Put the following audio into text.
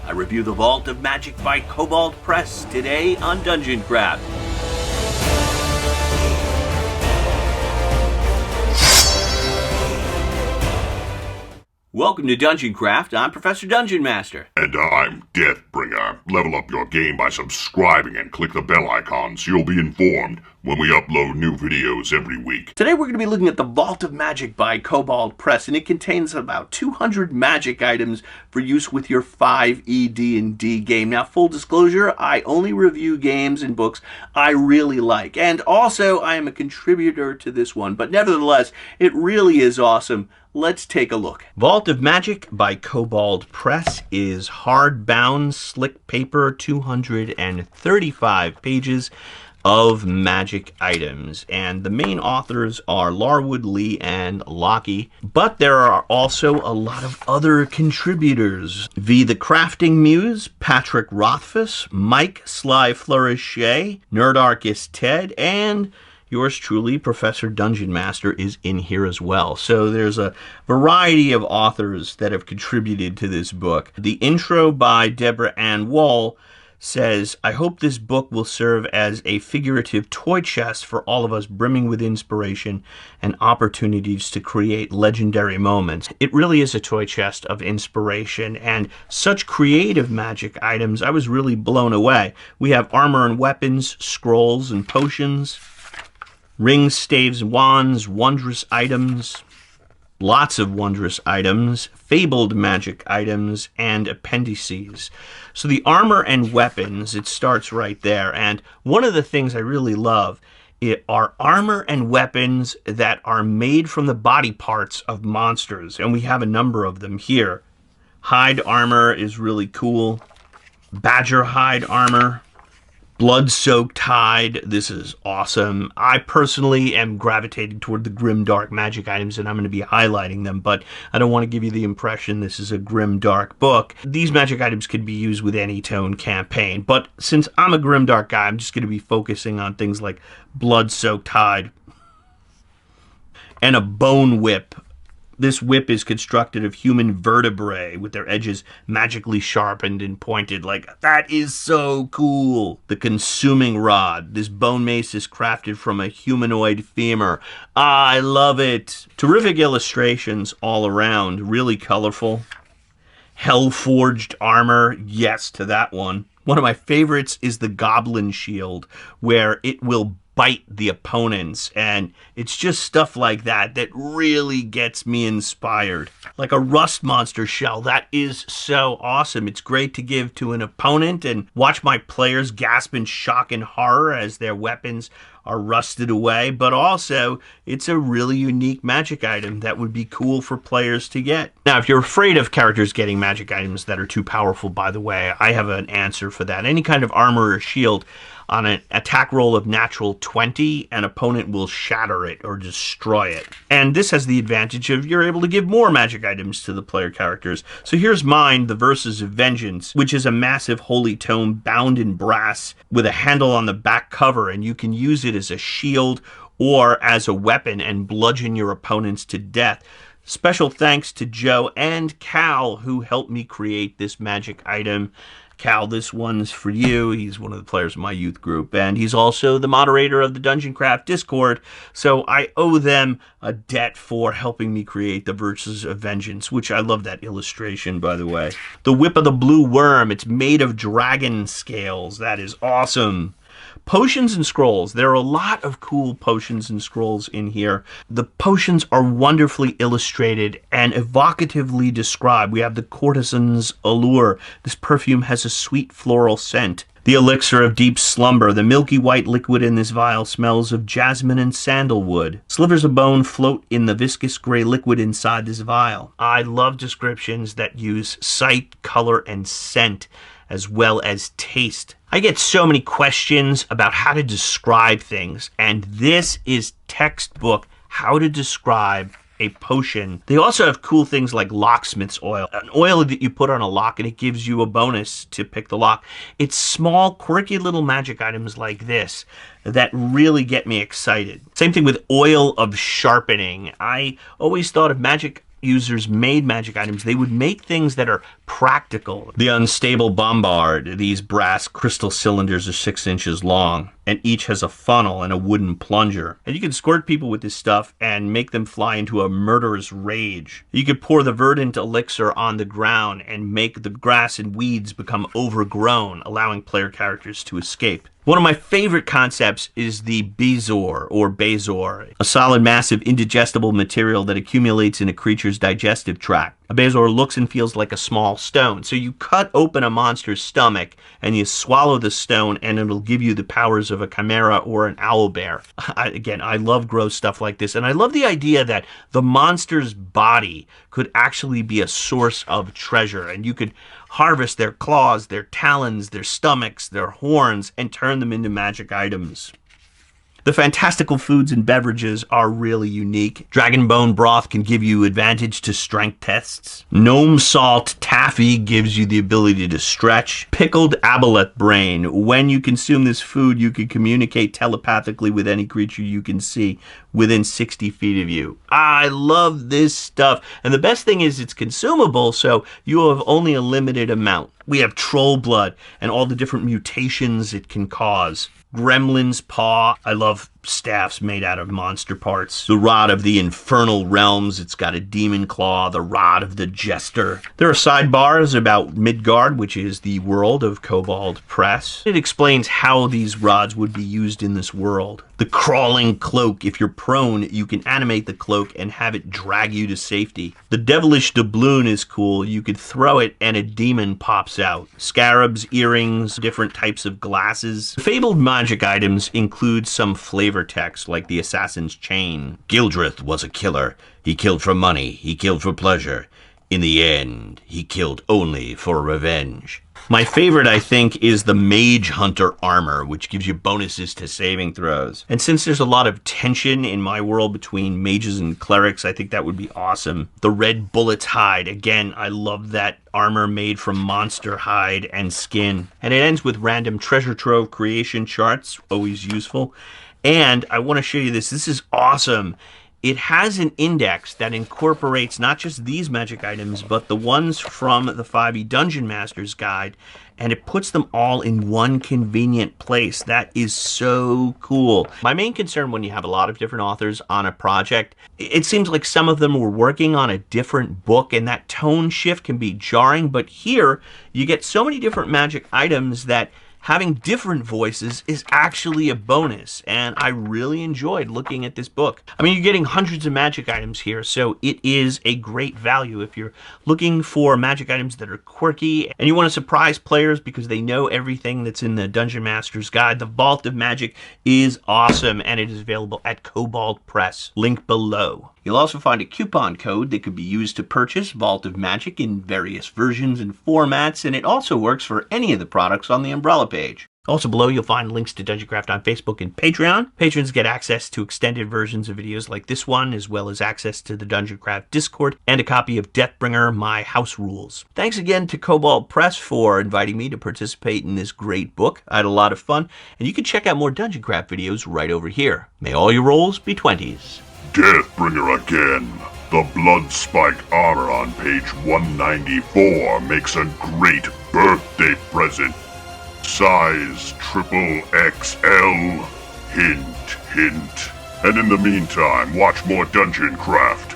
I review the Vault of Magic by Kobold Press today on Dungeon Craft. Welcome to Dungeon Craft. I'm Professor Dungeon Master. And I'm Deathbringer. Level up your game by subscribing and click the bell icon so you'll be informed when we upload new videos every week. Today we're going to be looking at the Vault of Magic by Kobold Press, and it contains about 200 magic items for use with your 5e D&D game. Now, full disclosure, I only review games and books I really like, and also I am a contributor to this one, but nevertheless, it really is awesome. Let's take a look. Vault of Magic by Kobold Press is hardbound, slick paper, 235 pages of magic items. And the main authors are Larwood, Lee, and Lockie. But there are also a lot of other contributors. V. The Crafting Muse, Patrick Rothfuss, Mike Sly Flourishay, Nerdarchus Ted, and yours truly, Professor Dungeon Master, is in here as well. So there's a variety of authors that have contributed to this book. The intro by Deborah Ann Wall says, I hope this book will serve as a figurative toy chest for all of us brimming with inspiration and opportunities to create legendary moments. It really is a toy chest of inspiration and such creative magic items. I was really blown away. We have armor and weapons, scrolls and potions, rings, staves, wands, wondrous items, lots of wondrous items, fabled magic items, and appendices. So the armor and weapons, it starts right there. And one of the things I really love are armor and weapons that are made from the body parts of monsters. And we have a number of them here. Hide armor is really cool. Badger hide armor. Blood-soaked hide. This is awesome. I personally am gravitating toward the grim dark magic items, and I'm going to be highlighting them, but I don't want to give you the impression this is a grim dark book. These magic items could be used with any tone campaign, but since I'm a grim dark guy, I'm just going to be focusing on things like blood-soaked hide and a bone whip. This whip is constructed of human vertebrae with their edges magically sharpened and pointed. Like, that is so cool. The consuming rod. This bone mace is crafted from a humanoid femur. I love it. Terrific illustrations all around. Really colorful. Hell-forged armor. Yes to that one. One of my favorites is the goblin shield, where it will bite the opponents, and it's just stuff like that that really gets me inspired. Like a rust monster shell, that is so awesome. It's great to give to an opponent and watch my players gasp in shock and horror as their weapons are rusted away, but also it's a really unique magic item that would be cool for players to get. Now, if you're afraid of characters getting magic items that are too powerful, by the way, I have an answer for that. Any kind of armor or shield on an attack roll of natural 20, an opponent will shatter it or destroy it. And this has the advantage of you're able to give more magic items to the player characters. So here's mine, the Verses of Vengeance, which is a massive holy tome bound in brass with a handle on the back cover, and you can use it as a shield or as a weapon and bludgeon your opponents to death. Special thanks to Joe and Cal, who helped me create this magic item. Cal, this one's for you. He's one of the players in my youth group, and he's also the moderator of the Dungeon Craft Discord, so I owe them a debt for helping me create the Verses of Vengeance, which I love that illustration, by the way. The Whip of the Blue Worm, it's made of dragon scales. That is awesome. Potions and scrolls. There are a lot of cool potions and scrolls in here. The potions are wonderfully illustrated and evocatively described. We have the Courtesan's Allure. This perfume has a sweet floral scent. The Elixir of Deep Slumber. The milky white liquid in this vial smells of jasmine and sandalwood. Slivers of bone float in the viscous gray liquid inside this vial. I love descriptions that use sight, color, and scent, as well as taste. I get so many questions about how to describe things, and this is textbook how to describe a potion. They also have cool things like locksmith's oil, an oil that you put on a lock and it gives you a bonus to pick the lock. It's small, quirky little magic items like this that really get me excited. Same thing with oil of sharpening. I always thought of magic users made magic items, they would make things that are practical. The unstable bombard, these brass crystal cylinders are 6 inches long, and each has a funnel and a wooden plunger. And you can squirt people with this stuff and make them fly into a murderous rage. You could pour the verdant elixir on the ground and make the grass and weeds become overgrown, allowing player characters to escape. One of my favorite concepts is the Bezor, or Bezor, a solid, massive, indigestible material that accumulates in a creature's digestive tract. A Bezor looks and feels like a small stone. So you cut open a monster's stomach and you swallow the stone and it'll give you the powers of a chimera or an owlbear. Again, I love gross stuff like this. And I love the idea that the monster's body could actually be a source of treasure. And you could harvest their claws, their talons, their stomachs, their horns, and turn them into magic items. The fantastical foods and beverages are really unique. Dragon bone broth can give you advantage to strength tests. Gnome salt taffy gives you the ability to stretch. Pickled aboleth brain. When you consume this food, you can communicate telepathically with any creature you can see within 60 feet of you. I love this stuff. And the best thing is it's consumable, so you have only a limited amount. We have troll blood and all the different mutations it can cause. Gremlin's paw. I love staffs made out of monster parts. The rod of the infernal realms. It's got a demon claw. The rod of the jester. There are sidebars about Midgard, which is the world of Kobold Press. It explains how these rods would be used in this world. The crawling cloak. If you're prone, you can animate the cloak and have it drag you to safety. The devilish doubloon is cool. You could throw it and a demon pops out. Scarabs, earrings, different types of glasses. Fabled magic items include some flavor text like the assassin's chain. Gildrith was a killer. He killed for money. He killed for pleasure. In the end, he killed only for revenge. My favorite, I think, is the Mage Hunter armor, which gives you bonuses to saving throws. And since there's a lot of tension in my world between mages and clerics, I think that would be awesome. The Red Bullet's hide. Again, I love that armor made from monster hide and skin. And it ends with random treasure trove creation charts, always useful. And I want to show you this. This is awesome. It has an index that incorporates not just these magic items, but the ones from the 5e Dungeon Master's Guide, and it puts them all in one convenient place. That is so cool. My main concern when you have a lot of different authors on a project, it seems like some of them were working on a different book, and that tone shift can be jarring, but here you get so many different magic items that having different voices is actually a bonus, and I really enjoyed looking at this book. I mean, you're getting hundreds of magic items here, so it is a great value if you're looking for magic items that are quirky and you want to surprise players because they know everything that's in the Dungeon Master's Guide. The Vault of Magic is awesome, and it is available at Kobold Press. Link below. You'll also find a coupon code that could be used to purchase Vault of Magic in various versions and formats, and it also works for any of the products on the Umbrella page. Also below, you'll find links to DungeonCraft on Facebook and Patreon. Patrons get access to extended versions of videos like this one, as well as access to the DungeonCraft Discord and a copy of Deathbringer, My House Rules. Thanks again to Kobold Press for inviting me to participate in this great book. I had a lot of fun, and you can check out more DungeonCraft videos right over here. May all your rolls be 20s. Deathbringer again. The blood spike armor on page 194 makes a great birthday present. Size triple XL. Hint, hint. And in the meantime, watch more Dungeon Craft.